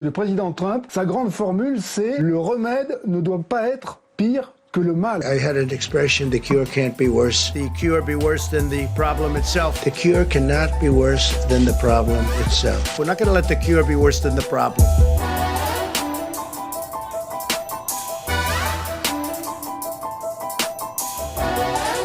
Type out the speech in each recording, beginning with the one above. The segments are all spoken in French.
Le président Trump, sa grande formule, c'est « le remède ne doit pas être pire que le mal ». I had an expression, the cure can't be worse. The cure be worse than the problem itself. The cure cannot be worse than the problem itself. We're not going to let the cure be worse than the problem.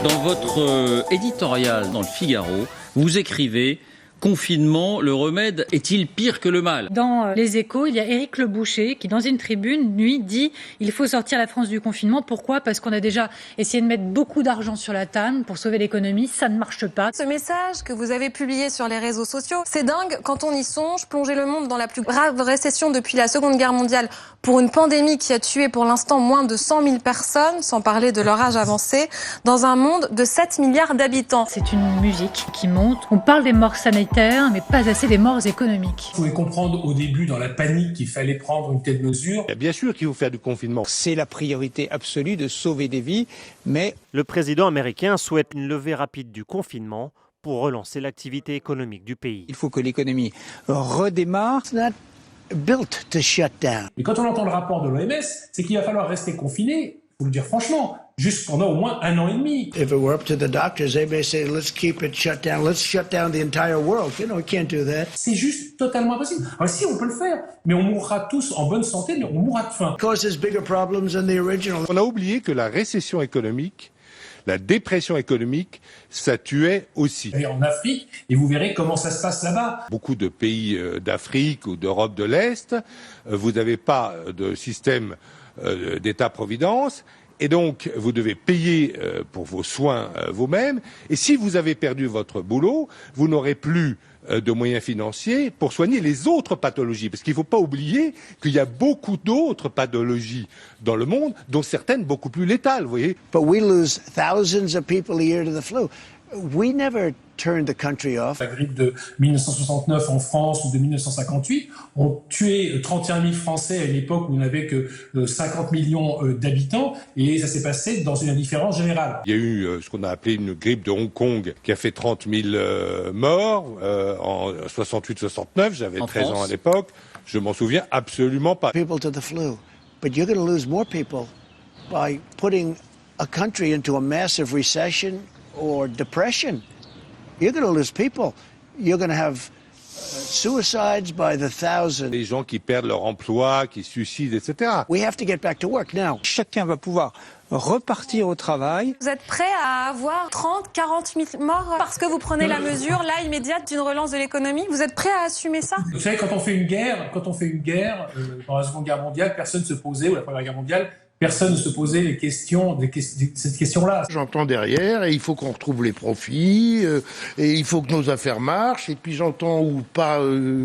Dans votre éditorial dans le Figaro, vous écrivez « Confinement, le remède est-il pire que le mal ?» Dans Les Échos, il y a Éric Le Boucher qui, dans une tribune, lui, dit « Il faut sortir la France du confinement ». Pourquoi ? Parce qu'on a déjà essayé de mettre beaucoup d'argent sur la table pour sauver l'économie. Ça ne marche pas. Ce message que vous avez publié sur les réseaux sociaux, c'est dingue quand on y songe. Plonger le monde dans la plus grave récession depuis la Seconde Guerre mondiale pour une pandémie qui a tué pour l'instant moins de 100 000 personnes, sans parler de leur âge avancé, dans un monde de 7 milliards d'habitants. C'est une musique qui monte. On parle des morts sanitaires, mais pas assez des morts économiques. Vous pouvez comprendre au début, dans la panique, qu'il fallait prendre une telle mesure. Bien sûr qu'il faut faire du confinement. C'est la priorité absolue de sauver des vies, mais... Le président américain souhaite une levée rapide du confinement pour relancer l'activité économique du pays. Il faut que l'économie redémarre. It's not built to shut down. Et quand on entend le rapport de l'OMS, c'est qu'il va falloir rester confiné, il faut le dire franchement, juste pendant au moins 1 an et demi. If it were up to the doctors, they may say, let's keep it shut down. Let's shut down the entire world. You know, we can't do that. C'est juste totalement impossible. Alors si, on peut le faire, mais on mourra tous en bonne santé, mais on mourra de faim. It causes bigger problems than the original. On a oublié que la récession économique, la dépression économique, ça tuait aussi. Allez en Afrique et vous verrez comment ça se passe là-bas. Beaucoup de pays d'Afrique ou d'Europe de l'Est, vous n'avez pas de système d'État-providence. Et donc, vous devez payer pour vos soins vous-même. Et si vous avez perdu votre boulot, vous n'aurez plus de moyens financiers pour soigner les autres pathologies. Parce qu'il ne faut pas oublier qu'il y a beaucoup d'autres pathologies dans le monde, dont certaines beaucoup plus létales, vous voyez. But we lose thousands of people a year to the flu. We never turned the country off. La grippe de 1969 en France ou de 1958 ont tué 31 000 Français à une époque où on n'avait que 50 millions d'habitants et ça s'est passé dans une indifférence générale. Il y a eu ce qu'on a appelé une grippe de Hong Kong qui a fait 30 000 morts en 68-69. J'avais 13 ans à l'époque. Je m'en souviens absolument pas. People to the flu. But you're going to lose more people by putting a country into a massive recession or depression. You're going to lose people. You're going to have suicides by the thousands. Les gens qui perdent leur emploi, qui se suicident, etc. We have to get back to work now. Chacun va pouvoir repartir au travail. Vous êtes prêt à avoir 30, 40 000 morts parce que vous prenez la mesure, là, immédiate d'une relance de l'économie? Vous êtes prêt à assumer ça? Vous savez, quand on fait une guerre, dans la Seconde Guerre mondiale, personne ne se posait, ou la Première Guerre mondiale, personne ne se posait cette question-là. J'entends derrière, et il faut qu'on retrouve les profits, et il faut que nos affaires marchent, et puis j'entends ou pas,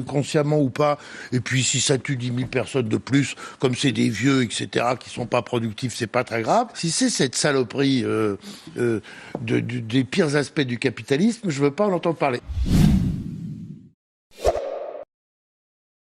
consciemment ou pas, et puis si ça tue 10 000 personnes de plus, comme c'est des vieux, etc., qui sont pas productifs, c'est pas très grave. Si c'est cette saloperie des pires aspects du capitalisme, je veux pas en entendre parler.